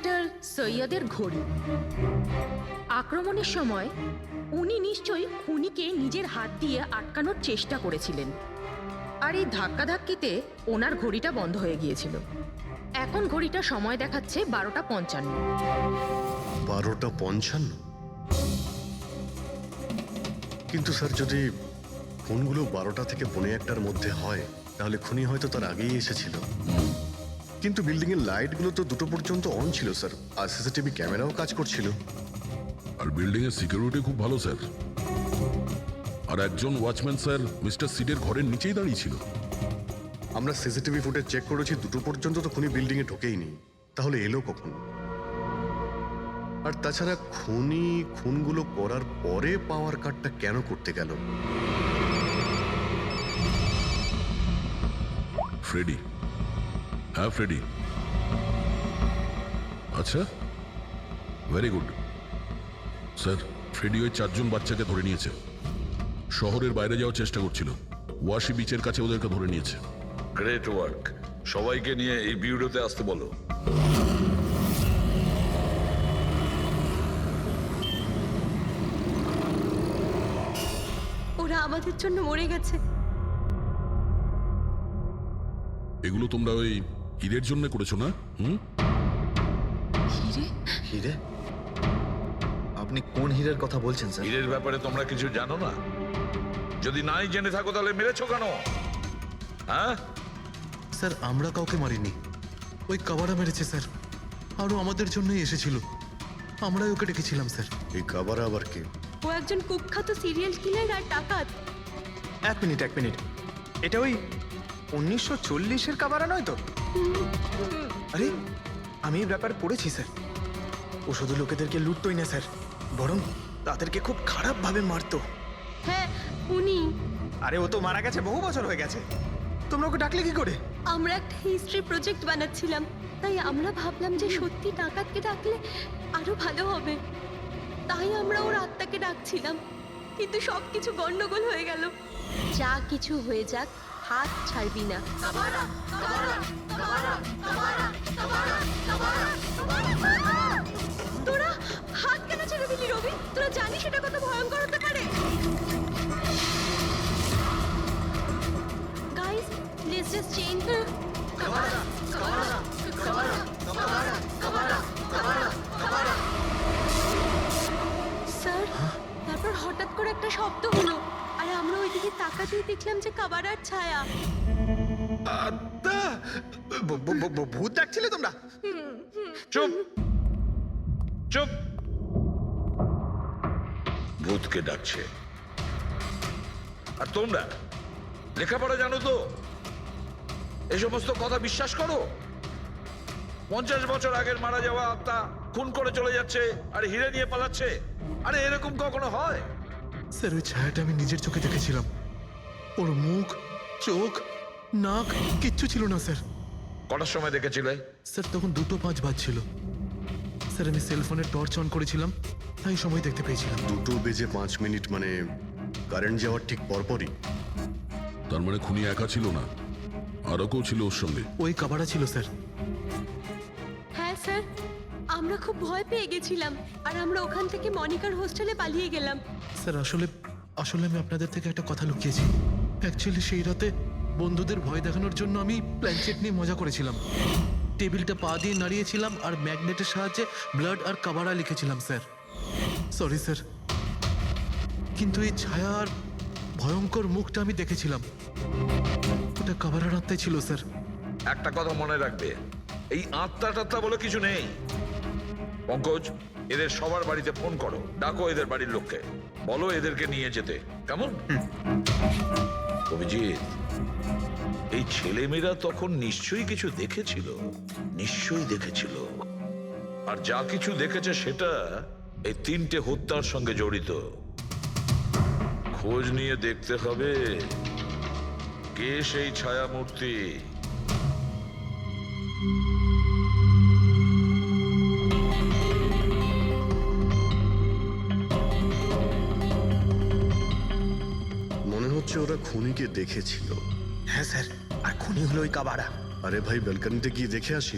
Mister সৈয়দের ঘড়ি। আক্রমণের সময় উনি নিশ্চয়ই খুনিকে নিজের হাত দিয়ে আটকানোর চেষ্টা করেছিলেন, আর এই ধাক্কাধাক্কিতে ওনার ঘড়িটা বন্ধ হয়ে গিয়েছিল। এখন ঘড়িটা সময় দেখাচ্ছে 12:55। 12:55? কিন্তু স্যার, যদি ফোনগুলো 12টা থেকে 1:45টার মধ্যে হয় তাহলে খুনি হয়তো তার আগেই এসেছিল। কিন্তু বিল্ডিং এর লাইটগুলো তো 2টো পর্যন্ত অন ছিল স্যার, আর সিসিটিভি ক্যামেরাও কাজ করছিল। আর বিল্ডিং এর সিকিউরিটি খুব ভালো স্যার। আর একজন ওয়াচম্যান স্যার মিস্টার সিডের ঘরের নিচেই দাঁড়িয়ে ছিল। আমরা সিসিটিভি ফুটেজ চেক করেছি, 2টো পর্যন্ত তো খুনি বিল্ডিং এ ঢোকেইনি। তাহলে এলো কখন? আর তাছাড়া খুনি খুনগুলো করার পরে পাওয়ার কার্ডটা কেন করতে গেল? ফ্রেডি। হ্যাঁ ফ্রেডি। আচ্ছা, ভেরি গুড স্যার। ফ্রেডি ওই 4জন বাচ্চাকে ধরে নিয়েছে। শহরের বাইরে যাওয়ার চেষ্টা করছিল, ওয়াশি বিচের কাছে ওদেরকে ধরে নিয়েছে। Great work. সবাইকে নিয়ে এই বিউরোতে আসতে বলো। ওরা আমাদের জন্য মরে গেছে। এগুলো তোমরা ওই হীরের জন্য করেছো না? হিরে? হিরে? আপনি কোন হীরের কথা বলছেন স্যার? হীরের ব্যাপারে তোমরা কিছু জানো না? যদি নাই জেনে থাকো তাহলে মেরেছো কেন? হ্যাঁ স্যার, আমরা কাউকে মারিনি, ওই কাবারা মেরেছে স্যার। আরও আমাদের জন্যই এসেছিল, আমরাই ওকে ডেকেছিলাম স্যার। এই কাবারা আবার কে? ও একজন কুখ্যাত সিরিয়াল কিলার আর ডাকাত। এক মিনিট, এটা ওই 1940-এর কাবারা নয় তো? আরে, আমি এই ব্যাপারে পড়েছি স্যার। ও শুধু লোকেদেরকে লুটতোই না স্যার, বরং তাদেরকে খুব খারাপভাবে মারতো। হ্যাঁ, উনি। আরে, ও তো মারা গেছে, বহু বছর হয়ে গেছে। তোমরা ওকে ডাকলে কি করে? আমরা একটা হিস্ট্রি প্রজেক্ট বানাচ্ছিলাম, তাই আমরা ভাবলাম যে সত্যি ডাকাতকে ডাকলে আরো ভালো হবে। তাই আমরা ওর আত্মাকে ডাকছিলাম, কিন্তু সবকিছু গন্ডগোল হয়ে গেল। যা কিছু হয়ে যাক, হাত ছাড়বি না। তোরা হাত কেন ছেড়ে দিলি রবি? তোরা জানিস এটা কত ভয়ঙ্কর হতে পারে। Guys, let's just change. Sir, তারপর হঠাৎ করে একটা শব্দ হলো, আর আমরা ওইদিকে তাকাতেই দেখলাম যে কাবারার ছায়া। ভূত ডাকছিলে তোমরা? চুপ চুপ। ভূতকে ডাকছে। আর তোমরা লেখাপড়া জানো তো? এই সমস্ত কথা বিশ্বাস করো? 50 বছর আগের মারা যাওয়া আত্মা খুন করে চলে যাচ্ছে আর হিরে নিয়ে পালাচ্ছে। আরে এরকম কখনো হয়? স্যার, ওই ছায়াটা আমি নিজের চোখে দেখেছিলাম। ওর মুখ, চোখ, নাক কিচ্ছু ছিল না স্যার। কটার সময় দেখেছিলে? স্যার, তখন 2:05 বাজছিল স্যার। আমি সেলফোনের টর্চ অন করেছিলাম, তাই সময় দেখতে পেয়েছিলাম। 2:05 মানে কারেন্ট যাওয়ার ঠিক পরপরই। তার মানে খুনি একা ছিল না, আরও কেউ ছিল ওর সঙ্গে। ওই কাবারা ছিল স্যার। হ্যাঁ স্যার, আমরা খুব ভয় পেয়ে গেছিলাম, আর আমরা ওখান থেকে মনিকার হোস্টেলে পালিয়ে গেলাম। স্যার, আসলে আমি আপনাদের থেকে একটা কথা লুকিয়েছি। অ্যাকচুয়ালি সেই রাতে বন্ধুদের ভয় দেখানোর জন্য আমি প্ল্যানচেট নিয়ে মজা করেছিলাম। টেবিলটা পা দিয়ে নাড়িয়েছিলাম আর ম্যাগনেটের সাহায্যে ব্লাড আর কাবারা লিখেছিলাম স্যার। সরি স্যার, কিন্তু এই ছায়া আর ভয়ঙ্কর মুখটা আমি দেখেছিলাম, ওটা কাবারার আত্মাই ছিল স্যার। একটা কথা মনে রাখবে, এই আত্মা টাত্মা বলে কিছু নেই। পঙ্কজ, এদের সবার বাড়িতে ফোন করো, ডাকো এদের বাড়ির লোককে, বলো এদেরকে নিয়ে যেতে। কেমন? অভিজিৎ, এই ছেলেমেয়েরা তখন নিশ্চয়ই কিছু দেখেছিল, নিশ্চয়ই দেখেছিল। আর যা কিছু দেখেছে সেটা এই 3টে হত্যার সঙ্গে জড়িত। খোঁজ নিয়ে দেখতে হবে কে সেই ছায়ামূর্তি। মনে হচ্ছে ওরা খুনিকে দেখেছিল। হ্যাঁ স্যার, আর খুনি হলো ওই কাবারা। আরে ভাই, ব্যালকনিতে গিয়ে দেখে আসি।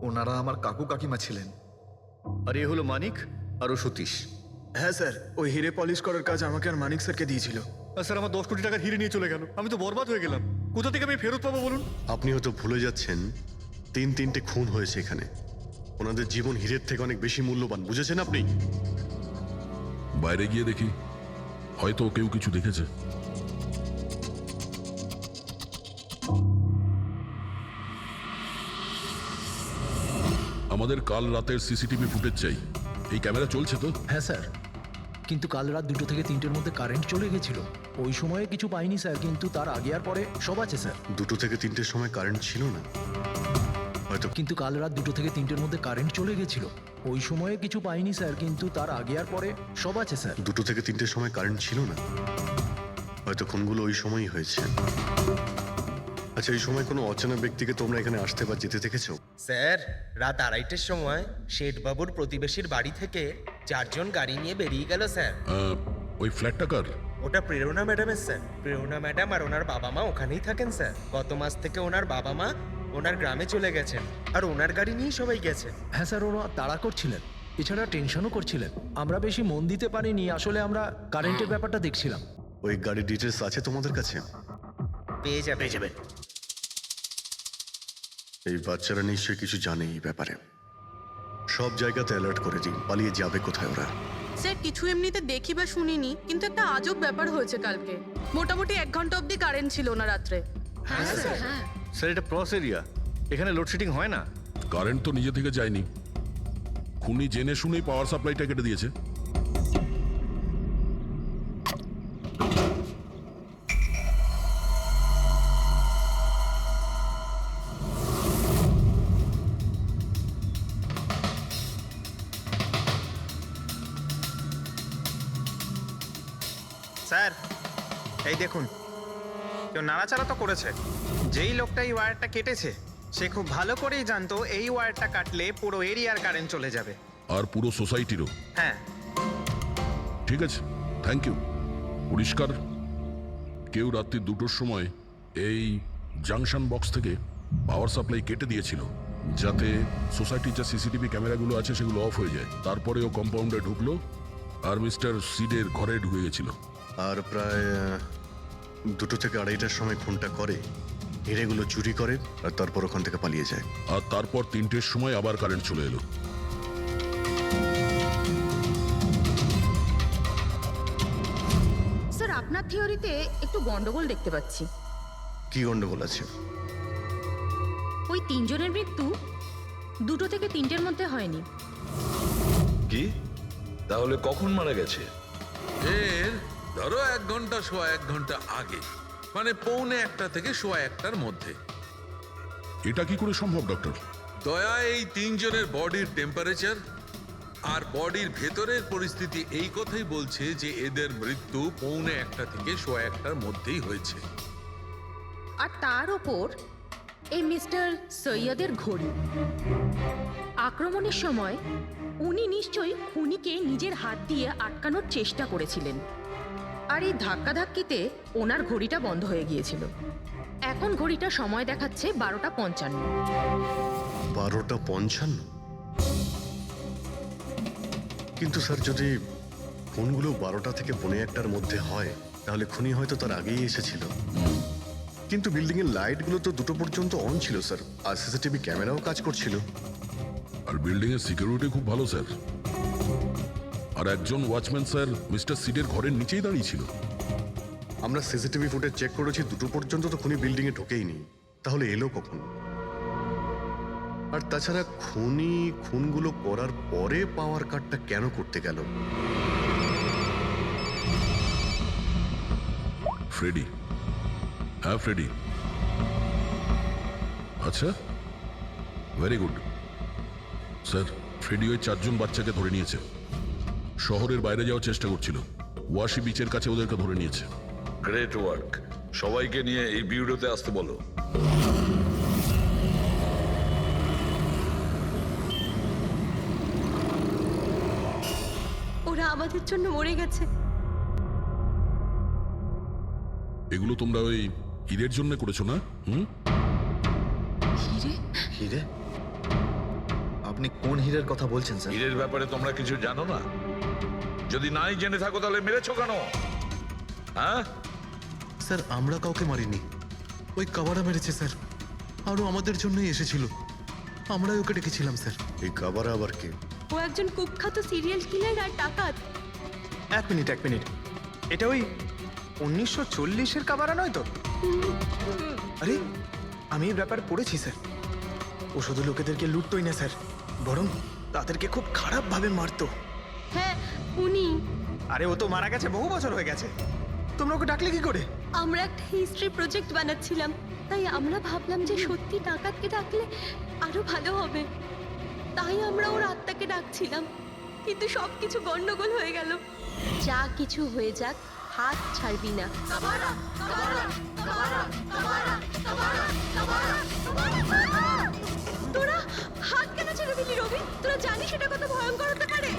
ওনারা আমার কাকু কাকিমা ছিলেন। আর এ হলো মানিক আর ও সতীশ। হ্যাঁ স্যার, ওই হিরে পলিশ করার কাজ আমাকে আর মানিক স্যারকে দিয়েছিল। আর স্যার আমার 10 কোটি টাকার হিরে নিয়ে চলে গেল। আমি তো বরবাদ হয়ে গেলাম। কোথা থেকে আমি ফেরত পাবো বলুন? আপনি হয়তো ভুলে যাচ্ছেন 3-3টে খুন হয়েছে এখানে। ওনাদের জীবন হীরের থেকে অনেক বেশি মূল্যবান, বুঝেছেন আপনি? বাইরে গিয়ে দেখি, হয়তো কেউ কিছু দেখেছে। আমাদের কাল রাতের সিসিটিভি ফুটেজ চাই। এই ক্যামেরা চলছে তো? হ্যাঁ স্যার, কিন্তু কাল রাত 2 থেকে 3টের মধ্যে কারেন্ট চলে গেছিল। ওই সময়ে কিছু পাইনি স্যার, কিন্তু তার আগে আর পরে সব আছে স্যার। 2 থেকে 3টের সময় কারেন্ট ছিল না, হয়তো কিন্তু কাল রাত 2 থেকে 3টের মধ্যে কারেন্ট চলে গেছিল। ওই সময়ে কিছু পাইনি স্যার, কিন্তু তার আগে আর পরে সব আছে স্যার। 2 থেকে 3টের সময় কারেন্ট ছিল না, হয়তো খুনগুলো ওই সময়ই হয়েছে। আচ্ছা, এই সময় কোনো অচেনা ব্যক্তিকে তোমরা এখানে আসতে বা যেতে দেখেছো? স্যার, রাত 2:30টার সময় শেঠবাবুর প্রতিবেশীর বাড়ি থেকে 4 জন গাড়ি নিয়ে বেরিয়ে গেল স্যার। ওই ফ্ল্যাটটা কার? ওটা প্রেরণা ম্যাডামের স্যার। প্রেরণা ম্যাডাম আর ওনার বাবা মা ওখানেই থাকেন স্যার। গত মাস থেকে ওনার বাবা মা ওনার গ্রামে চলে গেছেন, আর ওনার গাড়ি নিয়েই সবাই গেছে। হ্যাঁ স্যার, ওরা তাড়া করছিলেন, এছাড়া টেনশনও করছিলেন। আমরা বেশি মন দিতে পারিনি, আসলে আমরা কারেন্টের ব্যাপারটা দেখছিলাম। ওই গাড়ির ডিটেলস আছে তোমাদের কাছে? পেয়ে যাবে। এই বাচ্চারা নিশ্চয়ই কিছু জানে এই ব্যাপারে। সব জায়গাতে অ্যালার্ট করে দিই, পালিয়ে যাবে কোথায় ওরা। স্যার, কিছু এমনিতে দেখি বা শুনিনি, কিন্তু একটা আজব ব্যাপার হয়েছে কালকে। মোটামুটি 1 ঘন্টা অবধি কারেন্ট ছিল না রাত্রে। হ্যাঁ স্যার, হ্যাঁ। স্যার, এটা ক্রস এরিয়া, এখানে লোডশেডিং হয় না। কারেন্ট তো নিজে থেকে যায়নি, খুনি জেনে শুনেই পাওয়ার সাপ্লাইটা কেটে দিয়েছে। স্যার, এই দেখুন, কেউ নাড়াচাড়া তো করেছে। যেই লোকটা এই ওয়্যারটা কেটেছে সে খুব ভালো করেই জানতো এই ওয়্যারটা কাটলে পুরো এরিয়ার কারেন্ট চলে যাবে। আর পুরো সোসাইটিরও। হ্যাঁ। ঠিক আছে, থ্যাংক ইউ। পরিষ্কার, কেউ রাত্রি 2টোর সময় এই জাংশন বক্স থেকে পাওয়ার সাপ্লাই কেটে দিয়েছিল, যাতে সোসাইটির যে সিসিটিভি ক্যামেরাগুলো আছে সেগুলো অফ হয়ে যায়। তারপরে ও কম্পাউন্ডে ঢুকলো আর মিস্টার সিডের ঘরে ঢুকে গেছিল। আর প্রায় 2 থেকে 2:30টার সময় খুনটা করে, হিরেগুলো চুরি করে আর তারপর ওখান থেকে পালিয়ে যায়। আর তারপর 3টের সময় আবার কারেন্ট চলে এলো। স্যার, আপনার থিওরিতে একটু গন্ডগোল দেখতে পাচ্ছি। কি গন্ডগোল আছে? ওই 3 জনের মৃত্যু 2 থেকে 3টের মধ্যে হয়নি। কি? তাহলে কখন মারা গেছে? এর ধরো 1 ঘন্টা সোয়া 1 ঘন্টা আগে, মানে 1:45 থেকে সোয়া 1টার মধ্যে। এটা কি করে সম্ভব ডক্টর? দয়া, এই 3 জনের বডির টেম্পারেচার আর বডির ভেতরের পরিস্থিতি এই কথাই বলছে যে এদের মৃত্যু 1:45 থেকে সোয়া 1টার মধ্যেই হয়েছে। আর তার ওপর এই মিস্টার সৈয়দের ঘড়ি। আক্রমণের সময় উনি নিশ্চয়ই খুনিকে নিজের হাত দিয়ে আটকানোর চেষ্টা করেছিলেন, আর এই ধাক্কাধাক্কিতে ওনার ঘড়িটা বন্ধ হয়ে গিয়েছিল। এখন ঘড়িটা সময় দেখাচ্ছে 12:55। 12:55? কিন্তু স্যার, যদি খুনগুলো 12টা থেকে 1:45টার মধ্যে হয়, তাহলে খুনি হয়তো তার আগেই এসেছিল। কিন্তু বিল্ডিং এর লাইটগুলো তো 2টো পর্যন্ত অন ছিল স্যার, আর সিসিটিভি ক্যামেরাও কাজ করছিল। আর বিল্ডিং এর সিকিউরিটি খুব ভালো স্যার। আর একজন ওয়াচম্যান স্যার মিস্টার সিডের ঘরের নিচেই দাঁড়িয়ে ছিল। আমরা সিসিটিভি ফুটেজ চেক করেছি, 2টো পর্যন্ত তো খুনি বিল্ডিং এ ঢোকেইনি। তাহলে এলো কখন? আর তাছাড়া খুনি খুনগুলো করার পরে পাওয়ার কাটটা কেন করতে গেল? ফ্রেডি। হ্যাঁ, ফ্রেডি। আচ্ছা, ভেরি গুড স্যার। ফ্রেডি ওই 4 জন বাচ্চাকে ধরে নিয়েছে। শহরের বাইরে যাওয়ার চেষ্টা করছিল, ওয়াশি বিচের কাছে ওদেরকে ধরে নিয়েছে। Great work. সবাইকে নিয়ে এই বিউরোতে আসতে বলো। ওরা আমাদের জন্য মরে গেছে। এগুলো তোমরা ওই হীরের জন্য করেছো না? হিরে? হিরে? আপনি কোন হীরের কথা বলছেন স্যার? হীরের ব্যাপারে তোমরা কিছু জানো না? যদি নাই জেনে থাকো তাহলে মেরেছো কেন? হ্যাঁ, স্যার আমরা কাউকে মারিনি, ওই কাবারা মেরেছে স্যার, আরও আমাদের জন্যই এসেছিল, আমরাই ওকে ডেকেছিলাম স্যার। এই কাবারা আবার কে? ও একজন কুখ্যাত সিরিয়াল কিলার আর ডাকাত। এক মিনিট এটা ওই 1940-এর কাবারা নয় তো? আরে আমি এই ব্যাপারে পড়েছি স্যার। ও শুধু লোকেদেরকে লুটতোই না স্যার, বরং তাদেরকে খুব খারাপভাবে মারতো। হ্যাঁ, উনি। আরে ও তো মারা গেছে, বহু বছর হয়ে গেছে। তোমরা ওকে ডাকলে কি করে? আমরা একটা হিস্ট্রি প্রজেক্ট বানাচ্ছিলাম, তাই আমরা ভাবলাম যে সত্যি ডাকাতকে ডাকলে আরো ভালো হবে। তাই আমরা ওর আত্মাকে ডাকছিলাম, কিন্তু সবকিছু গন্ডগোল হয়ে গেল। যা কিছু হয়ে যাক, হাত ছাড়বি না। তোরা হাত কেন ছেড়ে দিলি রবি? তোরা জানিস এটা কত ভয়ঙ্কর হতে পারে?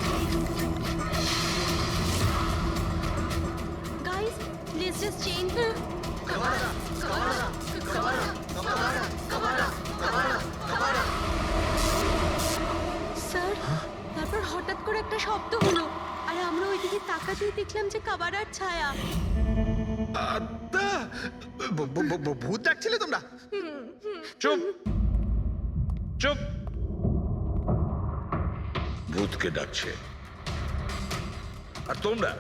Guys, let's just change. Sir, তারপর হঠাৎ করে একটা শব্দ হলো, আর আমরা ওইদিকে তাকাতেই দেখলাম যে কাবারার ছায়া। আত্মা! ভূত ডাকছিলে তোমরা? চুপ চুপ। ভূতকে ডাকছে। আর তোমরা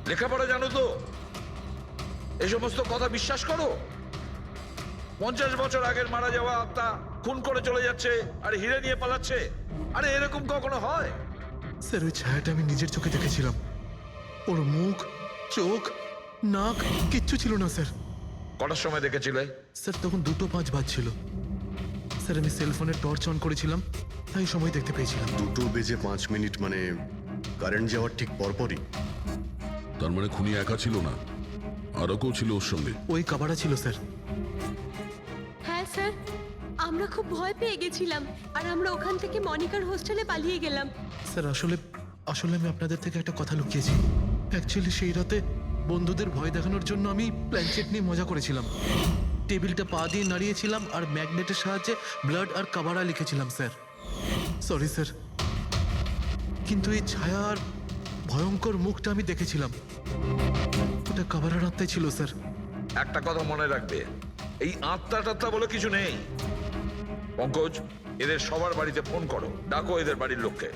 লেখাপড়া জানো তো? এই সমস্ত কথা বিশ্বাস করো? 50 বছর আগের মারা যাওয়া আত্মা খুন করে চলে যাচ্ছে আর হিরে নিয়ে পালাচ্ছে। আরে এরকম কখনো হয়? স্যার ওই ছায়াটা আমি নিজের চোখে দেখেছিলাম, ওর মুখ, চোখ, নাক কিচ্ছু ছিল না স্যার। কটার সময় দেখেছিলে? স্যার তখন 2:05 বাজছিল স্যার, আমি সেলফোনের টর্চ অন করেছিলাম, তাই সময় দেখতে পেয়েছিলাম। 2:05 মানে কারেন্ট যাওয়ার ঠিক পরপরই। তার মানে খুনি একা ছিল না, আরও কেউ ছিল ওর সঙ্গে। ওই কাবারা ছিল স্যার। হ্যাঁ স্যার, আমরা খুব ভয় পেয়ে গেছিলাম, আর আমরা ওখান থেকে মনিকার হোস্টেলে পালিয়ে গেলাম। স্যার আসলে আমি আপনাদের থেকে একটা কথা লুকিয়েছি। অ্যাকচুয়ালি সেই রাতে বন্ধুদের ভয় দেখানোর জন্য আমি প্ল্যানচেট নিয়ে মজা করেছিলাম, টেবিলটা পা দিয়ে নাড়িয়েছিলাম আর ম্যাগনেটের সাহায্যে ব্লাড আর কাবারা লিখেছিলাম স্যার। সরি স্যার, কিন্তু এই ছায়া আর ভয়ঙ্কর মুখটা আমি দেখেছিলাম, ওটা কাবারার আত্মাই ছিল স্যার। একটা কথা মনে রাখবে, এই আত্মা টাত্মা বলে কিছু নেই। পঙ্কজ, এদের সবার বাড়িতে ফোন করো, ডাকো এদের বাড়ির লোককে,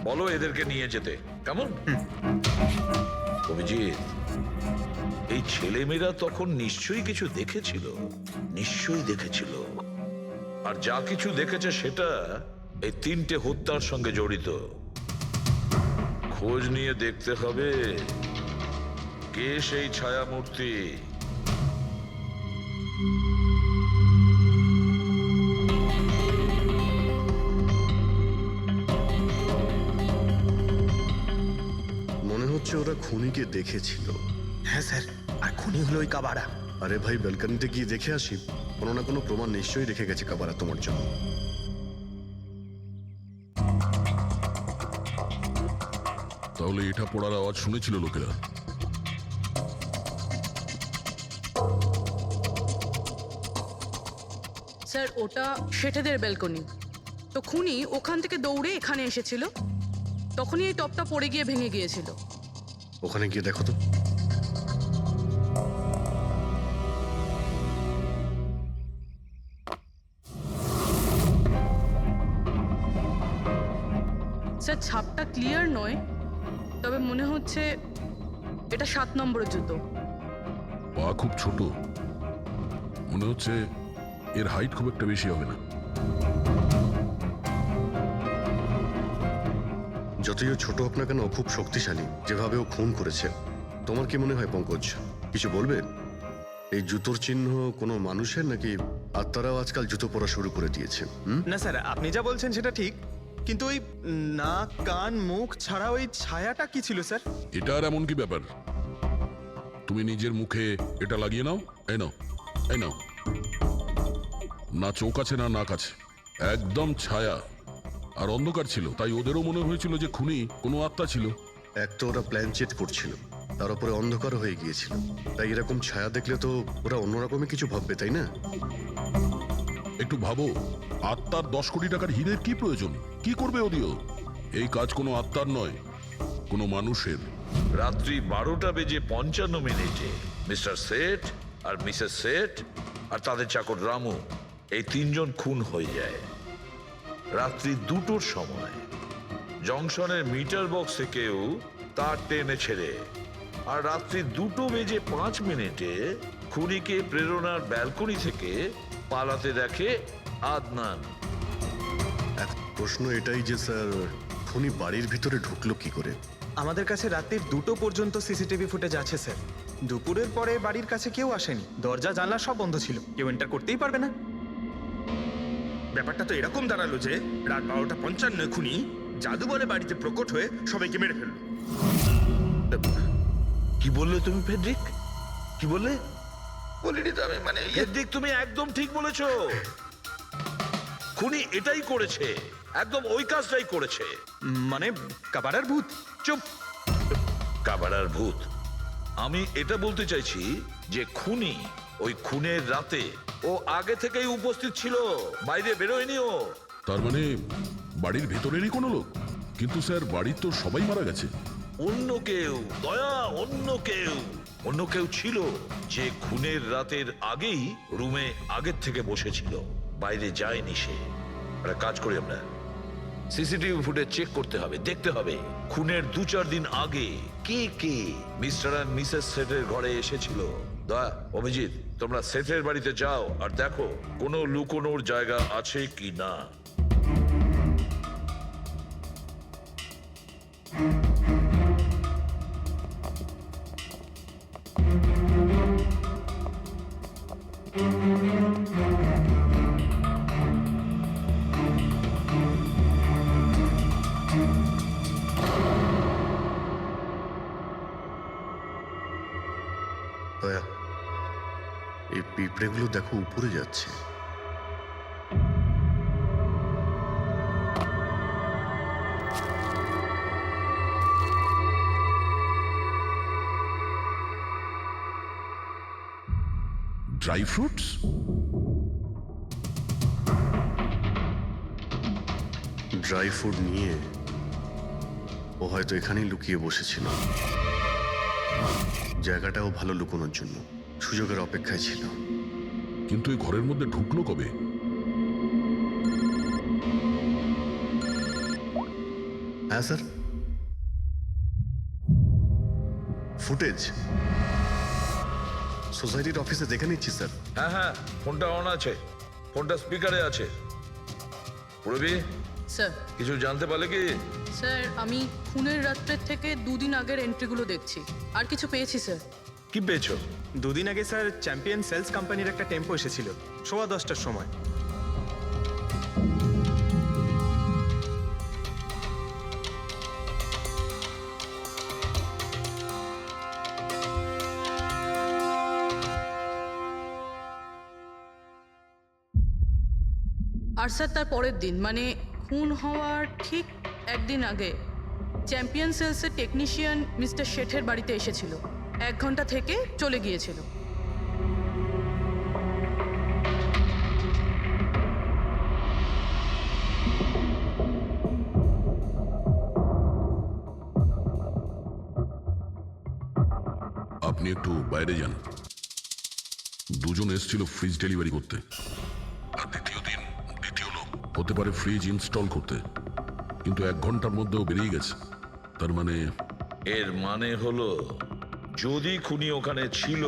বলো এদেরকে নিয়ে যেতে। কেমন? অভিজিৎ, এই ছেলেমেয়েরা তখন নিশ্চয়ই কিছু দেখেছিল, নিশ্চয়ই দেখেছিল। আর যা কিছু দেখেছে সেটা এই 3টে হত্যার সঙ্গে জড়িত। খোঁজ নিয়ে দেখতে হবে কে সেই ছায়ামূর্তি। মনে হচ্ছে ওরা খুনিকে দেখেছিল। হ্যাঁ স্যার, আর খুনি হলো ওই কাবারা। আরে ভাই, ব্যালকনিতে গিয়ে দেখে আসি, কোনো না কোনো প্রমাণ নিশ্চয়ই রেখে গেছে কাবারা তোমার জন্য। তাহলে এটা পড়ার আওয়াজ শুনেছিল লোকেরা। স্যার ওটা শেঠেদের ব্যালকনি, তো খুনি ওখান থেকে দৌড়ে এখানে এসেছিল, তখনই এই টপটা পড়ে গিয়ে ভেঙে গিয়েছিল। ওখানে গিয়ে দেখো তো। স্যার ছাপটা ক্লিয়ার নয়, তবে মনে হচ্ছে এটা 7 নম্বরের জুতো। পা খুব ছোট, মনে হচ্ছে এর হাইট খুব একটা বেশি হবে না। যতই ও ছোট হোক না কেন, ও খুব শক্তিশালী। যেভাবে ও খুন করেছে, তোমার কি মনে হয় পঙ্কজ? কিছু বলবে? এই জুতোর চিহ্ন কোনো মানুষের, নাকি আত্মারাও আজকাল জুতো পরা শুরু করে দিয়েছে? না স্যার, আপনি যা বলছেন সেটা ঠিক, কিন্তু ওই নাক, কান, মুখ ছাড়া ওই ছায়াটা কি ছিল স্যার? এটা আর এমন কি ব্যাপার? তুমি নিজের মুখে এটা লাগিয়ে নাও। এই নাও, এই নাও। না চোখ আছে না নাক আছে, একদম ছায়া। আর অন্ধকার ছিল, তাই ওদেরও মনে হয়েছিল যে খুনি কোনো আত্মা ছিল। এক তো ওরা প্ল্যান চেট করছিল, তার উপরে অন্ধকার হয়ে গিয়েছিল, তাই এরকম ছায়া দেখলে তো ওরা অন্যরকমই কিছু ভাববে, তাই না? একটু ভাবো, আত্মার 10 কোটি টাকার হীরের কি প্রয়োজন? কি করবে ওদিও? এই কাজ কোনো আত্মার নয়, কোনো মানুষের। রাত্রি 12:55 মিস্টার সেঠ আর মিসেস সেঠ আর তাদের চাকর রামু এই তিনজন খুন হয়ে যায় রাত্রি 2টোর সময়। জংশনের মিটার বক্সে কেউ তার টেনে ছেড়ে, আর রাত্রি 2:05 খুনিকে প্রেরণার ব্যালকনি থেকে পালাতে দেখে আদনান। এখন প্রশ্ন এটাই যে স্যার, খুনি বাড়ির ভিতরে ঢুকলো কি করে? আমাদের কাছে রাত্রির 2টো পর্যন্ত সিসিটিভি ফুটেজ আছে স্যার। দুপুরের পরে বাড়ির কাছে কেউ আসেনি, দরজা জানলা সব বন্ধ ছিল, কেউ এন্টার করতেই পারবে না। ব্যাপারটা তো এরকম দাঁড়ালো যে রাত 12:55 খুনি জাদু বলে বাড়িতে প্রকট হয়ে সবাইকে মেরে ফেললো। কি বললে তুমি ফেডরিক? কি বললে? বলিনি তো আমি, মানে ফেডরিক, তুমি একদম ঠিক বলেছো। খুনি এটাই করেছে, একদম ওই কাজটাই করেছে। মানে কাবারার ভূত। চুপ! কাবারার ভূত? আমি এটা বলতে চাইছি যে খুনি ওই খুনের রাতে ও আগে থেকেই উপস্থিত ছিল, বাইরে বেরোয়নি ও। তার মানে বাড়ির ভেতরেরই কোনো লোক? কিন্তু স্যার, বাড়ির তো সবাই মারা গেছে। অন্য কেউ, দয়া, অন্য কেউ ছিল যে খুনের রাতের আগেই রুমে আগের থেকে বসেছিল, বাইরে যায়নি সে। একটা কাজ করি আমরা, সিসিটিভি ফুটেজ চেক করতে হবে, দেখতে হবে খুনের 2-4 দিন আগে কে কে মিস্টার আর মিসেস সেটের ঘরে এসেছিল। দয়া, অভিজিৎ, তোমরা সেটের বাড়িতে যাও আর দেখো কোনো লুকোনোর জায়গা আছে কি না। দয়া, এই পিঁপড়েগুলো দেখো উপরে যাচ্ছে। Dry fruits? ড্রাই ফ্রুট নিয়ে ও হয়তো এখানেই লুকিয়ে বসেছিল। জায়গাটাও ভালো লুকোনোর জন্য, সুযোগের অপেক্ষায় ছিল। কিন্তু এই ঘরের মধ্যে ঢুকলো কবে? হ্যাঁ স্যার, ফুটেজ সোসাইটির অফিসে দেখে নিচ্ছি স্যার। হ্যাঁ হ্যাঁ, ফোনটা অন আছে, ফোনটা স্পিকারে আছে। পুরবি, স্যার, কিছু জানতে পারলে কি? স্যার, আমি খুনের রাত্রের থেকে 2 দিন আগের এন্ট্রিগুলো দেখছি, আর কিছু পেয়েছি স্যার। কি পেয়েছো? 2 দিন আগে স্যার চ্যাম্পিয়ন সেলস কোম্পানির একটা টেম্পো এসেছিল 10:15টার সময়। আর স্যার, তার পরের দিন মানে খুন হওয়ার ঠিক 1 দিন আগে চ্যাম্পিয়ন সেলসের টেকনিশিয়ান মিস্টার শেঠের বাড়িতে এসেছিল, 1 ঘন্টা থেকে চলে গিয়েছিল। আপনি একটু বাইরে যান। দুজন এসেছিল ফ্রিজ ডেলিভারি করতে, আর দ্বিতীয় দিন দ্বিতীয় লোক হতে পারে ফ্রিজ ইনস্টল করতে, কিন্তু 1 ঘন্টার মধ্যেও বেরিয়ে গেছে। তার মানে এর মানে হলো যদি খুনি ওখানে ছিল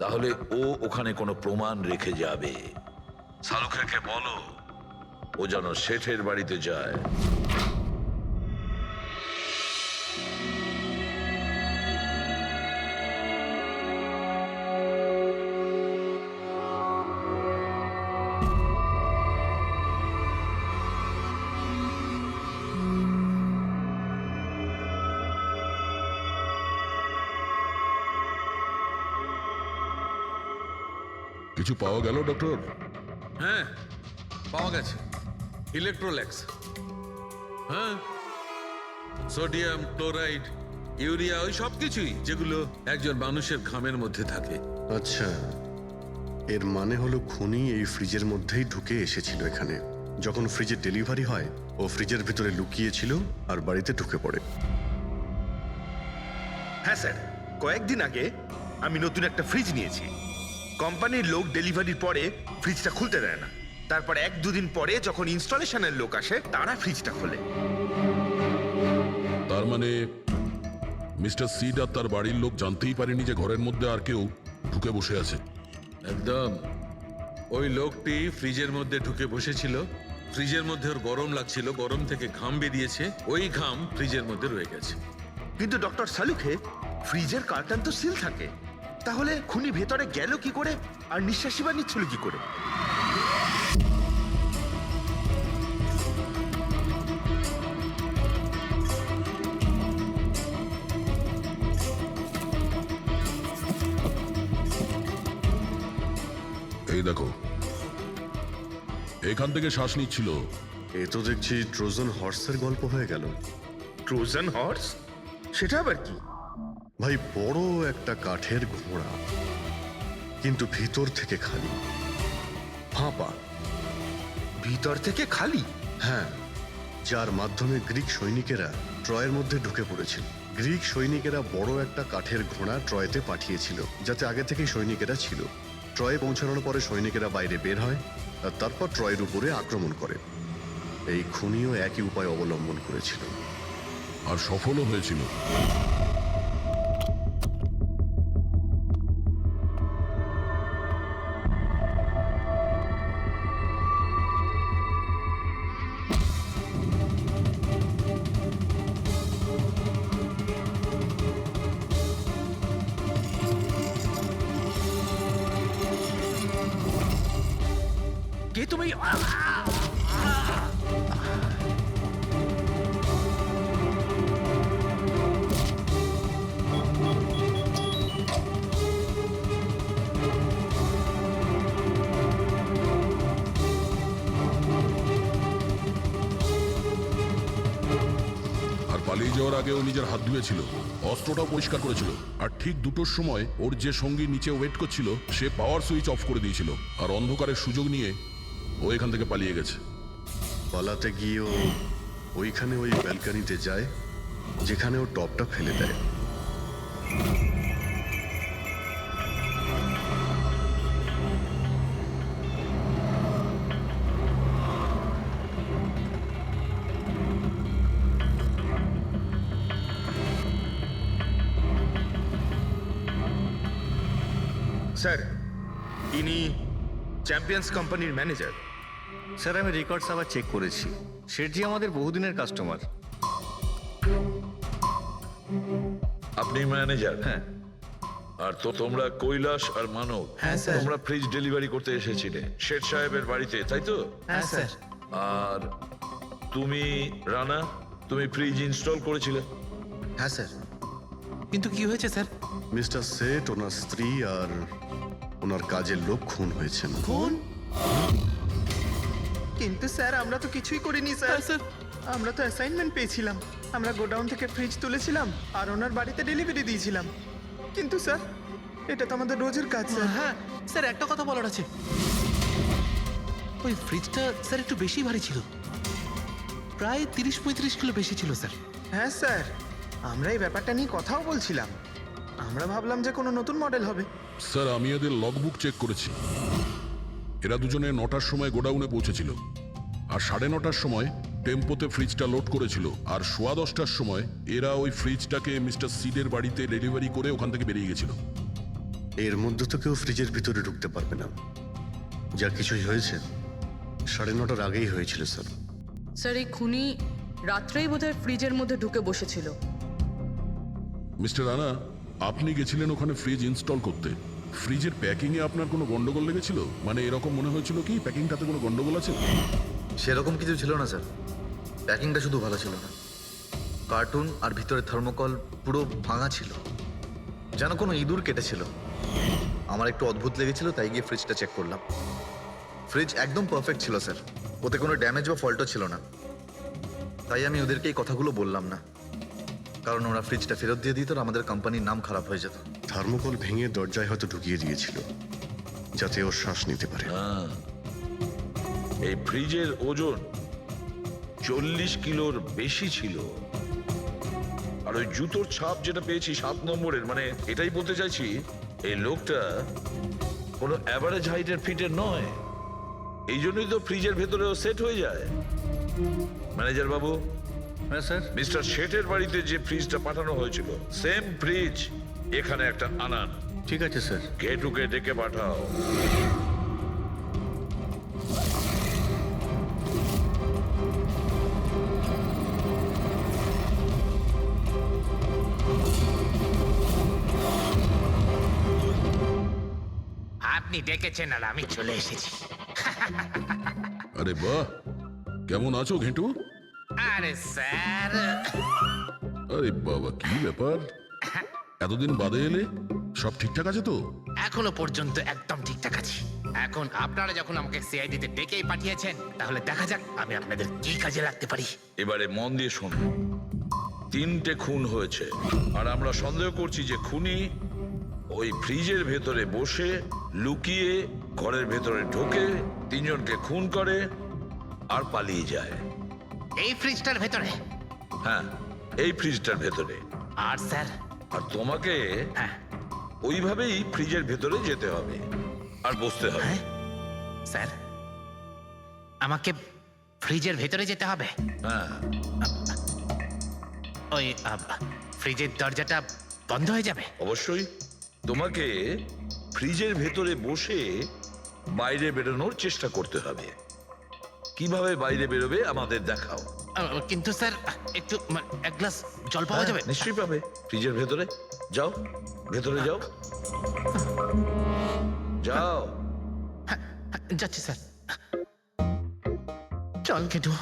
তাহলে ও ওখানে কোনো প্রমাণ রেখে যাবে। শালুখাকে বলো ও যেন শেঠের বাড়িতে যায়। কিছু পাওয়া গেল ডক্টর? হ্যাঁ, পাওয়া গেছে ইলেকট্রোল্যাক্স। হ্যাঁ, সোডিয়াম ক্লোরাইড, ইউরিয়া, ওই সব কিছুই যেগুলো একজন মানুষের ঘামের মধ্যে থাকে। আচ্ছা, এর মানে হলো খুনি এই ফ্রিজের মধ্যেই ঢুকে এসেছিল এখানে। যখন ফ্রিজের ডেলিভারি হয় ও ফ্রিজের ভিতরে লুকিয়েছিল আর বাড়িতে ঢুকে পড়ে। হ্যাঁ স্যার, কয়েকদিন আগে আমি নতুন একটা ফ্রিজ নিয়েছি। কোম্পানির লোক ডেলিভারির পরে ফ্রিজটা খুলতে দেয় না। তারপর 1-2 দিন পরে যখন ইনস্টলেশনের লোক আসে তারা ফ্রিজটা খোলে। তার মানে মিস্টার সিড আর তার বাড়ির লোক জানতেই পারেনি যে ঘরের মধ্যে আর কেউ ঢুকে বসে আছে। একদম। ওই লোকটি ফ্রিজের মধ্যে ঢুকে বসেছিল, ফ্রিজের মধ্যে ওর গরম লাগছিল, গরম থেকে ঘাম বেরিয়েছে, ওই ঘাম ফ্রিজের মধ্যে রয়ে গেছে। কিন্তু ডক্টর সালুখে ফ্রিজের কার্টন তো সিল থাকে, তাহলে খুনি ভেতরে গেল কি করে আর নিঃশ্বাসই বা নিচ্ছিল কি করে? এই দেখো, এখান থেকে শ্বাস নিচ্ছিল। এ তো দেখছি ট্রোজান হর্সের গল্প হয়ে গেল। Trojan horse? সেটা আবার কি? ভাই, বড় একটা কাঠের ঘোড়া, কিন্তু ভিতর থেকে খালি, ফাঁপা। ভিতর থেকে খালি? হ্যাঁ, যার মাধ্যমে গ্রিক সৈনিকেরা ট্রয়ের মধ্যে ঢুকে পড়েছিল। গ্রিক সৈনিকেরা বড় একটা কাঠের ঘোড়া ট্রয়েতে পাঠিয়েছিল, যাতে আগে থেকেই সৈনিকেরা ছিল। ট্রয়ে পৌঁছানোর পরে সৈনিকেরা বাইরে বের হয় আর তারপর ট্রয়ের উপরে আক্রমণ করে। এই খুনিও একই উপায় অবলম্বন করেছিল আর সফলও হয়েছিল। কে তুমি? আর পালিয়ে যাওয়ার আগে ও নিজের হাত ধুয়েছিল, অস্ত্রটাও পরিষ্কার করেছিল, আর ঠিক 2টোর সময় ওর যে সঙ্গী নিচে ওয়েট করছিল সে পাওয়ার সুইচ অফ করে দিয়েছিল, আর অন্ধকারের সুযোগ নিয়ে ও এখান থেকে পালিয়ে গেছে। পালাতে গিয়েও ওইখানে ওই ব্যালকানিতে যায় যেখানে ও টপটা ফেলে দেয়। স্যার, ইনি চ্যাম্পিয়ন্স কোম্পানির ম্যানেজার। স্যার, আমি রেকর্ডস আবার চেক করেছি। শেঠজি আমাদের বহুদিনের কাস্টমার। আপনি ম্যানেজার? হ্যাঁ। আর তো তোমরা কৈলাস আর মানব, হ্যাঁ, স্যার। তোমরা ফ্রিজ ডেলিভারি করতে এসেছিলে শেঠ সাহেবের বাড়িতে, তাই তো? হ্যাঁ স্যার। আর তুমি রানা, তুমি ফ্রিজ ইনস্টল করেছিলে? হ্যাঁ স্যার। কিন্তু কি হয়েছে স্যার? মিস্টার সেট, ওনার স্ত্রী আর ওনার কাজের লোক খুন হয়েছেন। খুন? কিন্তু স্যার, আমরা তো কিছুই করিনি স্যার। স্যার, আমরা তো অ্যাসাইনমেন্ট পেয়েছিলাম। আমরা গোডাউন থেকে ফ্রিজ তুলেছিলাম আর ওনার বাড়িতে ডেলিভারি দিয়েছিলাম। কিন্তু স্যার, এটা তো আমাদের রোজের কাজ স্যার। হ্যাঁ স্যার, একটা কথা বলার আছে। ওই ফ্রিজটা স্যার একটু বেশি ভারী ছিল, প্রায় 30-35 কিলো বেশি ছিল স্যার। হ্যাঁ স্যার, আমরা এই ব্যাপারটা নিয়ে কথাও বলছিলাম। আমরা ভাবলাম যে কোনো নতুন মডেল হবে। স্যার, আমি এদের লগবুক চেক করেছি। এরা দুজনে 9টার সময় গোডাউনে পৌঁছেছিল, আর 9:30টার সময় টেম্পোতে ফ্রিজটা লোড করেছিল, আর 10:15টার সময় এরা ওই ফ্রিজটাকে মিস্টার সিডের বাড়িতে ডেলিভারি করে ওখান থেকে বেরিয়ে গেছিল। এর মধ্যে তো কেউ ফ্রিজের ভিতরে ঢুকতে পারবে না। যা কিছুই হয়েছে 9:30টার আগেই হয়েছিল স্যার। স্যার, এই খুনি রাত্রেই বোধহয় ফ্রিজের মধ্যে ঢুকে বসেছিল। মিস্টার রানা, আপনি গেছিলেন ওখানে ফ্রিজ ইনস্টল করতে। ফ্রিজের প্যাকিংয়ে আপনার কোনো গন্ডগোল লেগেছিল? মানে এরকম মনে হয়েছিল কি প্যাকিংটাতে কোনো গন্ডগোল আছে? সেরকম কিছু ছিল না স্যার। প্যাকিংটা শুধু ভালো ছিল না, কার্টুন আর ভিতরে থার্মোকল পুরো ভাঙা ছিল, যেন কোনো ইঁদুর কেটেছিল। আমার একটু অদ্ভুত লেগেছিল, তাই গিয়ে ফ্রিজটা চেক করলাম। ফ্রিজ একদম পারফেক্ট ছিল স্যার, ওতে কোনো ড্যামেজ বা ফল্টও ছিল না। তাই আমি ওদেরকে এই কথাগুলো বললাম না, কারণ ওরা ফ্রিজটা ফেরত দিয়ে দিত আর আমাদের কোম্পানির নাম খারাপ হয়ে যেত। থার্মোকল ভেঙে দরজায় হয়তো ঢুকিয়ে দিয়েছিল, যাতে ও শ্বাস নিতে পারে। এই ফ্রিজের ওজন 40 কিলোর বেশি ছিল। আর ওই জুতোর ছাপ যেটা পেয়েছি 7 নম্বরের, মানে এটাই বলতে চাইছি এই লোকটা কোনো অ্যাভারেজ হাইটের ফিটের নয়। এই জন্যই তো ফ্রিজের ভেতরেও সেট হয়ে যায়। ম্যানেজার বাবু, হ্যাঁ স্যার। মিস্টার শেঠের বাড়িতে যে ফ্রিজটা পাঠানো হয়েছিল সেম ফ্রিজ এখানে একটা আনান। ঠিক আছে স্যার। গেটুকে ডেকে পাঠাও। আপনি ডেকেছেন আর আমি চলে এসেছি। আরে বাহ, কেমন আছো ঘেটু? আরে স্যার, আরে বাবা, কি ব্যাপার, এতদিন বাদে এলে? সব ঠিকঠাক আছে তো? এখনো পর্যন্ত একদম ঠিকঠাক আছি। এখন আপনারা যখন আমাকে সিআইডিতে ডেকেই পাঠিয়েছেন, তাহলে দেখা যাক আমি আপনাদের কি কাজে লাগতে পারি। এবারে মন দিয়ে শুনুন। 3টে খুন হয়েছে আর আমরা সন্দেহ করছি যে খুনি ওই ফ্রিজের ভেতরে বসে লুকিয়ে ঘরের ভেতরে ঢোকে, 3 জনকে খুন করে আর পালিয়ে যায়। এই ফ্রিজটার ভেতরে? হ্যাঁ, এই ফ্রিজটার ভেতরে। আর স্যার? আর তোমাকে হ্যাঁ। ওইভাবেই ফ্রিজের ভেতরে যেতে হবে আর বসতে হবে। স্যার, আমাকে ফ্রিজের ভেতরে যেতে হবে? হ্যাঁ। ওই ফ্রিজের দরজাটা বন্ধ হয়ে যাবে? অবশ্যই। তোমাকে ফ্রিজের ভেতরে বসে বাইরে বেরোনোর চেষ্টা করতে হবে। কিভাবে বাইরে বেরোবে আমাদের দেখাও। কিন্তু স্যার, একটু এক গ্লাস জল পাওয়া যাবে? নিশ্চয়ই পাবে। ফ্রিজের ভেতরে যাও, ভেতরে যাও, যাও। যাচ্ছি স্যার। চল কেটু,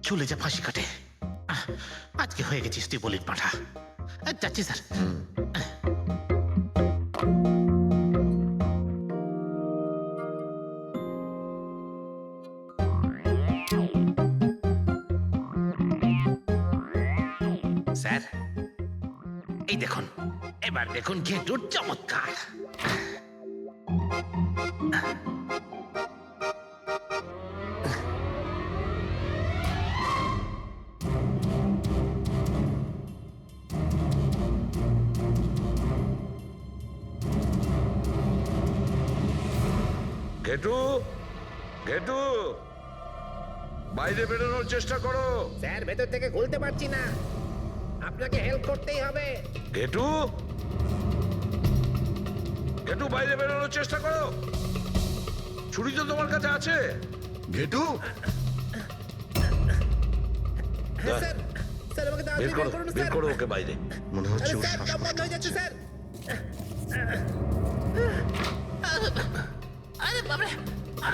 চলে যা ফাঁসি কাটে। আজকে হয়ে গেছিস তুই বলির পাঠা। যাচ্ছি স্যার। স্যার, এই দেখুন, এবার দেখুন ঘেটুর চমৎকার। ঘেটু, ঘেটু, বাইরে বেরোনোর চেষ্টা করো। স্যার, ভেতর থেকে খুলতে পারছি না, আপনাকে হেল্প করতেই হবে। ঘেটু, ঘেটু, বাইরে বেরোনোর চেষ্টা করো। ছুরি তো তোমার কাছে আছে। ঘেটু, স্যার, স্যার আমাকে বের করো, বের করো ওকে বাইরে। মনে হচ্ছে ওর শ্বাসকষ্ট হয়ে যাচ্ছে স্যার। আরে বাবারে,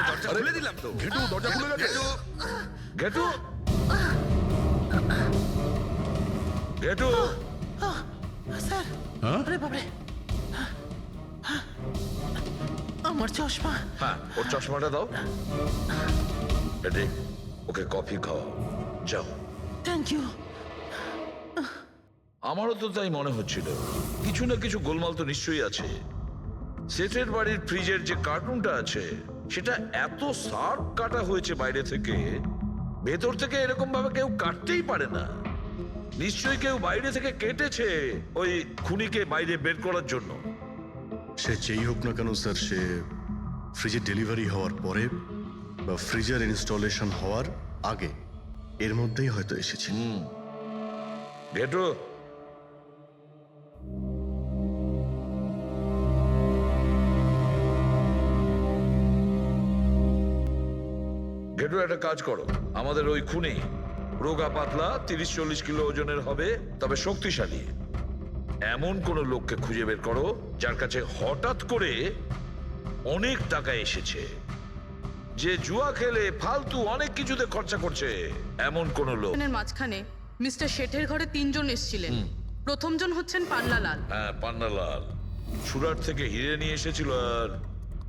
দরজা খুলে দিলাম তো। ঘেটু, দরজা খুলে গেছে। ঘেটু, ঘেটু, স্যার, হ্যাঁ? আরে বাবারে, আমার চশমা। হ্যাঁ, ওর চশমাটা দাও। এটি ওকে কফি খাওয়াও, যাও। Thank you. আমারও তো তাই মনে হচ্ছিল, কিছু না কিছু গোলমাল তো নিশ্চয়ই আছে। সেটের বাড়ির ফ্রিজের যে কার্টুনটা আছে সেটা এত শার্প কাটা হয়েছে বাইরে থেকে, ভেতর থেকে এরকম ভাবে কেউ কাটতেই পারে না। নিশ্চয়ই কেউ বাইরে থেকে কেটেছে ওই খুনিকে বাইরে বের করার জন্য। সে যেই হোক না কেন স্যার, সে ফ্রিজের ডেলিভারি হওয়ার পরে বা ফ্রিজার ইনস্টলেশন হওয়ার আগে এর মধ্যেই হয়তো এসেছে। ঘেটু, ঘেটু, একটা কাজ করো। আমাদের ওই খুনি রোগা পাতলা 30-40 কিলো ওজনের হবে, তবে শক্তিশালী। এমন কোন লোককে খুঁজে বের করো যার কাছে হঠাৎ করে অনেক টাকা এসেছে, যে জুয়া খেলে ফালতু অনেক কিছুতে খরচা করছে, এমন কোন লোক। এর মাঝখানে মিস্টার শেঠের ঘরে 3 জন এসেছিলেন। প্রথমজন হচ্ছেন পান্নালাল। হ্যাঁ, পান্নালাল সুরাট থেকে হিরে নিয়ে এসেছিল আর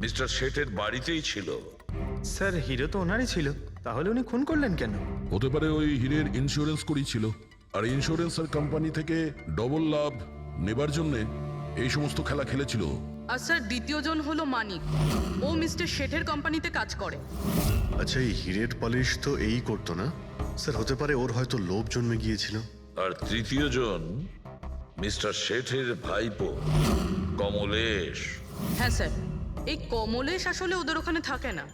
মিস্টার শেঠের বাড়িতেই ছিল। স্যার, হিরো তো ওনারই ছিল, তাহলে উনি খুন করলেন কেন? হতে পারে ওই হীরের ইন্স্যুরেন্স করেছিল, আর ইন্স্যুরেন্সের কোম্পানি থেকে ডবল লাভ নেবার জন্য এই সমস্ত খেলা খেলেছিল। আর স্যার দ্বিতীয়জন হলো মানিক। ও মিস্টার শেঠের কোম্পানিতে কাজ করে। আচ্ছা, এই হিরের পালিশ তো এই করতো না স্যার? হতে পারে ওর হয়তো লোভ জন্মে গিয়েছিল। আর তৃতীয় জন মিস্টার শেঠের ভাইপো কমলেশ। হ্যাঁ স্যার, এই কমলেশ আসলে ওদের ওখানে থাকে না,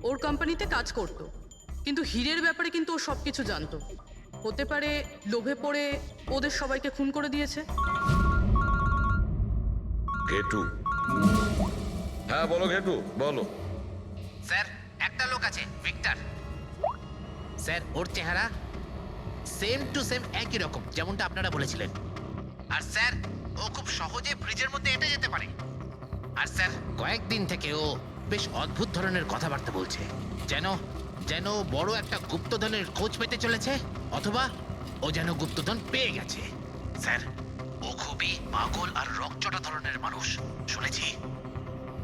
ওর কোম্পানিতে কাজ করতো। কিন্তু হীরের ব্যাপারে কিন্তু ও সব কিছু জানতো। হতে পারে লোভে পড়ে ওদের সবাইকে খুন করে দিয়েছে। ঘেটু। হ্যাঁ বলো ঘেটু, বলো। স্যার একটা লোক আছে ভিক্টর স্যার, ওর চেহারা সেম টু সেম একই রকম যেমনটা আপনারা বলেছিলেন। আর স্যার ও খুব সহজে ফ্রিজের মধ্যে এঁটে যেতে পারে। আর স্যার কয়েকদিন থেকে ও বেশ অদ্ভুত ধরনের কথাবার্তা বলছে, যেন যেন বড় একটা গুপ্তধনের খোঁজ পেতে চলেছে, অথবা ও যেন গুপ্তধন পেয়ে গেছে। স্যার ও খুবই পাগল আর রকচটা ধরনের মানুষ। শুনেছি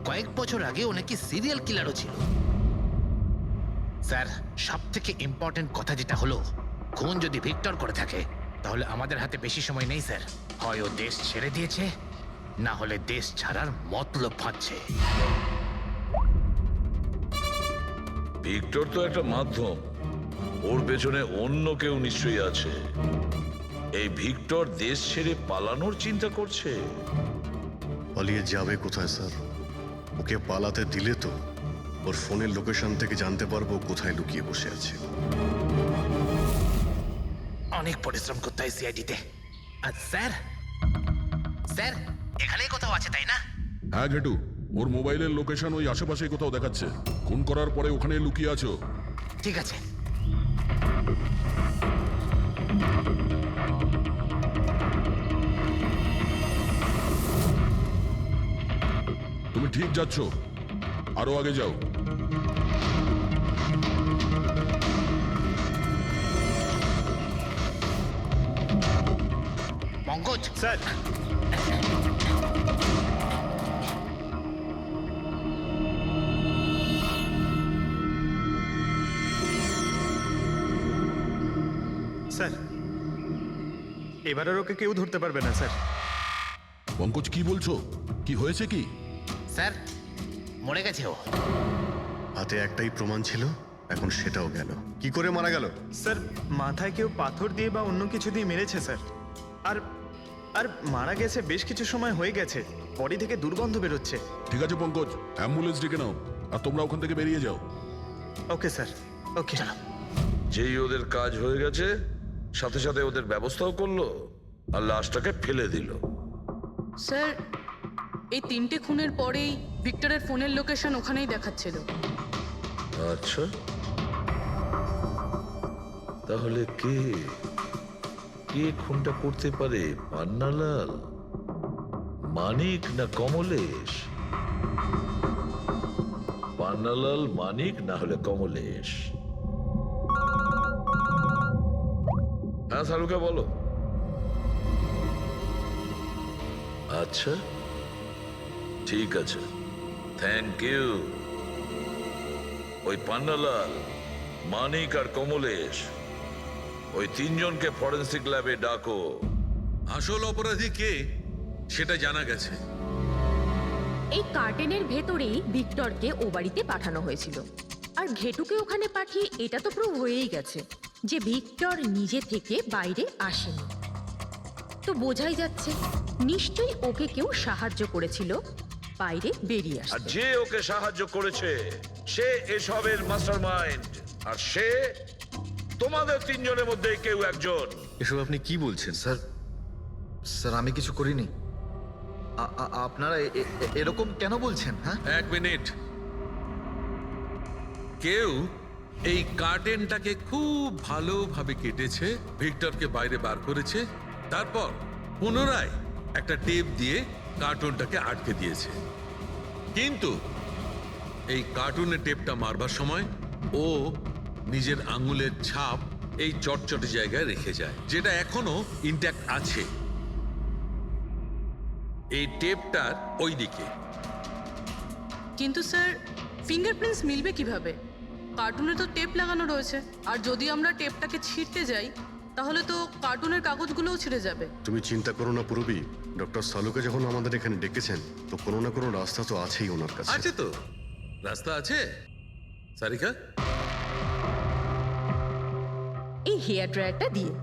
কয়েক বছর আগে ও নাকি সিরিয়াল কিলারও ছিল। স্যার সব থেকে ইম্পর্টেন্ট কথা যেটা হলো, খুন যদি ভিক্টর করে থাকে তাহলে আমাদের হাতে বেশি সময় নেই স্যার। হয় ও দেশ ছেড়ে দিয়েছে, না হলে দেশ ছাড়ার মতলব ভাবছে। ভিক্টর তো একটা মাধ্যম, ওর পেছনে অন্য কেউ নিশ্চয়ই আছে। এই ভিক্টর দেশ ছেড়ে পালানোর চিন্তা করছে। পালিয়ে যাবে কোথায় স্যার? ওকে পালাতে দিলে তো ওর ফোনের লোকেশন থেকে জানতে পারবো কোথায় লুকিয়ে বসে আছে। অনেক পরিশ্রম করতে হয় সিআইডিতে। আর স্যার স্যার এখানেই কোথাও আছে তাই না? হ্যাঁ ঘেটু, ওর মোবাইলের লোকেশন ওই আশেপাশেই কোথাও দেখাচ্ছে। খুন করার পরে ওখানে লুকিয়ে আছো। ঠিক আছে। তুমি ঠিক যাচ্ছ, আরো আগে যাও। পঙ্কজ স্যার, স্যার এবার আর ওকে কেউ ধরতে পারবে না স্যার। পঙ্কজ কি বলছো? কি হয়েছে কি? স্যার মরে গেছে ও। হাতে একটাই প্রমাণ ছিল, এখন সেটাও গেল। কি করে মারা গেল? স্যার মাথায় কেউ পাথর দিয়ে বা অন্য কিছু দিয়ে মেরেছে স্যার। আর আর মারা গেছে বেশ কিছু সময় হয়ে গেছে, বডি থেকে দুর্গন্ধ বেরোচ্ছে। ঠিক আছে পঙ্কজ, অ্যাম্বুলেন্স ডেকে নাও আর তোমরা ওখান থেকে বেরিয়ে যাও। ওকে স্যার, ওকে। যেই ওদের কাজ হয়ে গেছে, সাথে সাথে ওদের ব্যবস্থাও করলো আর লাশটাকে ফেলে দিল। স্যার এই 3টে খুনের পরেই ভিক্টরের ফোনের লোকেশন ওখানেই দেখাচ্ছিল। আচ্ছা, তাহলে কে কে খুনটা করতে পারে? পান্নালাল, মানিক না কমলেশ? পান্নালাল, মানিক না হলে কমলেশ। হ্যাঁ সালুকে বলো। আচ্ছা ঠিক আছে, থ্যাংক ইউ। ওই পান্নালাল, মানিক আর কমলেশ, ওই 3 জনকে ফরেন্সিক ল্যাবে ডাকো। আসল অপরাধী কে সেটা জানা গেছে। এই কার্টেনের ভেতরেই ভিক্টরকে ও বাড়িতে পাঠানো হয়েছিল। আর ঘেটুকে ওখানে পাঠিয়ে এটা তো প্রুভ হয়েই গেছে যে ভিক্টর নিজে থেকে বাইরে আসেনি। তো বোঝাই যাচ্ছে নিশ্চয়ই ওকে কেউ সাহায্য করেছিল বাইরে বেরিয়ে আর আসতে। যে ওকে সাহায্য করেছে সে এসবের মাস্টারমাইন্ড, আর সে তোমাদের 3 জনের মধ্যে কেউ একজন। এসব আপনি কি বলছেন? স্যার স্যার আমি কিছু করিনি। আপনারা এরকম কেন বলছেন? হ্যাঁ 1 মিনিট। কেউ এই কার্টেনটাকে খুব ভালোভাবে কেটেছে, ভিক্টরকে বাইরে বার করেছে, তারপর পুনরায় একটা টেপ দিয়ে কার্টুনটাকে আটকে দিয়েছে। কিন্তু এই কার্টুনের টেপটা মারবার সময় ও নিজের আঙুলের ছাপ এই চটচটে জায়গায় রেখে যায়, যেটা এখনো ইনট্যাক্ট আছে। এই টেপটার ওই দিকে। কিন্তু স্যার ফিঙ্গারপ্রিন্টস মিলবে কিভাবে? কার্টুনে তো টেপ লাগানো রয়েছে, আর যদি আমরা টেপটাকে ছিঁড়তে যাই তাহলে তো কার্টুনের কাগজগুলোও ছিঁড়ে যাবে। তুমি চিন্তা করো না পুরবী, ডক্টর সালুকে যখন আমাদের এখানে ডেকেছেন তো কোনো না কোনো রাস্তা তো আছেই ওনার কাছে। আছে তো, রাস্তা আছে। সারিকা, এই হেয়ার ড্রায়ারটা দিয়ে,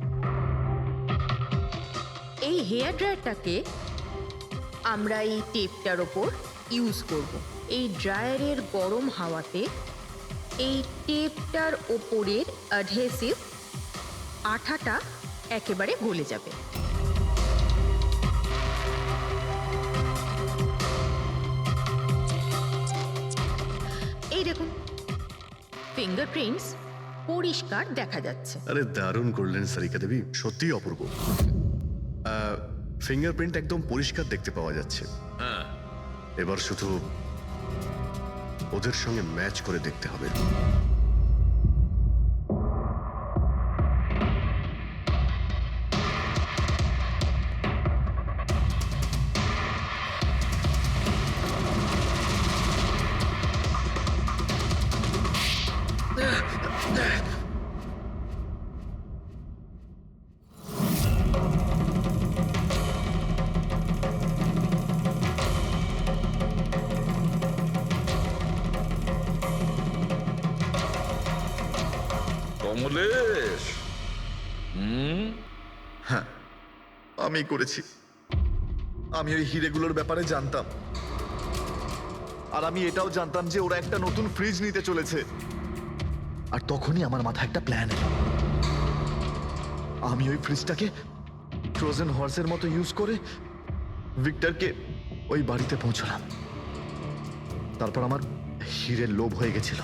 এই হেয়ার ড্রায়ারটাকে আমরা এই টেপটার ওপর ইউজ করব। এই ড্রায়ারের গরম হাওয়াতে এই টেপটার ওপরের অ্যাডহেসিভ আঠাটা একেবারে গলে যাবে। এই দেখুন, ফিঙ্গারপ্রিন্টস পরিষ্কার দেখা যাচ্ছে। আরে দারুণ করলেন সারিকা দেবী, সত্যিই অপূর্ব। ফিঙ্গারপ্রিন্ট একদম পরিষ্কার দেখতে পাওয়া যাচ্ছে। হ্যাঁ, এবার শুধু ওদের সঙ্গে ম্যাচ করে দেখতে হবে। কমলেশ, হ্যাঁ, আমি করেছি। আমি ওই হিরেগুলোর ব্যাপারে জানতাম, আর আমি এটাও জানতাম যে ওরা একটা নতুন ফ্রিজ নিতে চলেছে। আর তখনই আমার মাথায় একটা প্ল্যান এলো। আমি ওই ফ্রিজটাকে ফ্রোজেন হর্সের মতো ইউজ করে ভিক্টরকে ওই বাড়িতে পৌঁছলাম। তারপর আমার হিরের লোভ হয়ে গেছিল।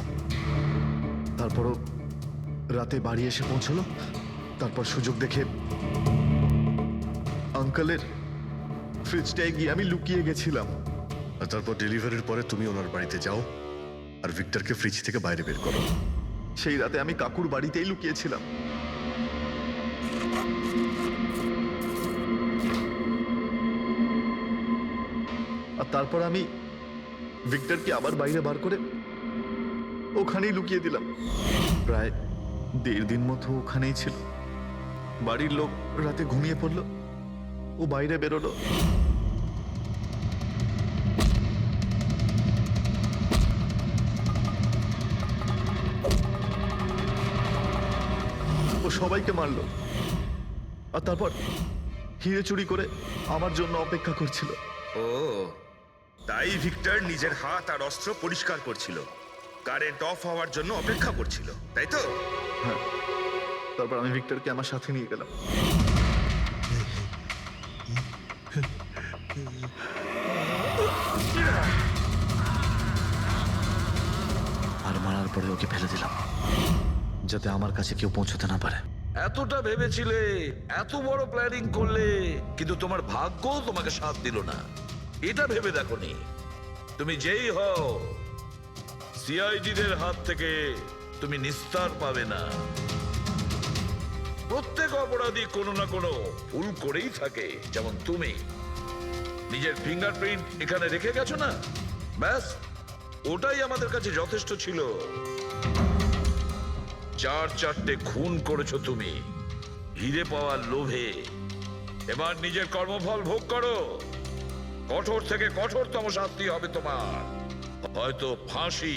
তারপরও রাতে বাড়ি এসে পৌঁছলো। তারপর সুযোগ দেখে আঙ্কেলের ফ্রিজটায় গিয়ে আমি লুকিয়ে গেছিলাম। আর তারপর ডেলিভারির পরে তুমি ওনার বাড়িতে যাও আর ভিক্টরকে ফ্রিজ থেকে বাইরে বের করো। সেই রাতে আমি কাকুর বাড়িতেই লুকিয়েছিলাম। আর তারপর আমি ভিক্টরকে আবার বাইরে বার করে ওখানেই লুকিয়ে দিলাম। প্রায় 1.5 দিন মতো ওখানেই ছিল। বাড়ির লোক রাতে ঘুমিয়ে পড়লো, ও বাইরে বেরোলো। ও সবাইকে মারলো, আর তারপর হিরে চুরি করে আমার জন্য অপেক্ষা করছিল। ও, তাই ভিক্টর নিজের হাত আর অস্ত্র পরিষ্কার করছিল, কারেন্ট অফ হওয়ার জন্য অপেক্ষা করছিল, তাই তো? হ্যাঁ, তারপর আমি ভিক্টরকে আমার সাথে নিয়ে গেলাম। আর মারার পরে ওকে ফেলে দিলাম, যাতে আমার কাছে কেউ পৌঁছতে না পারে। এতটা ভেবেছিলে, এত বড় প্ল্যানিং করলে, কিন্তু তোমার ভাগ্য তোমাকে সাথ দিল না। এটা ভেবে দেখোনি তুমি যেই হও সিআইডিদের হাত থেকে তুমি নিস্তার পাবে না। প্রত্যেক অপরাধী কোনো না কোনো ভুল করেই থাকে। যেমন তুমি নিজের ফিঙ্গারপ্রিন্ট এখানে রেখে গেছো না, ব্যাস ওটাই আমাদের কাছে যথেষ্ট ছিল। 4 খুন করেছো তুমি হিরে পাওয়ার লোভে। এবার নিজের কর্মফল ভোগ করো। কঠোর থেকে কঠোরতম শাস্তি হবে তোমার, হয়তো ফাঁসি।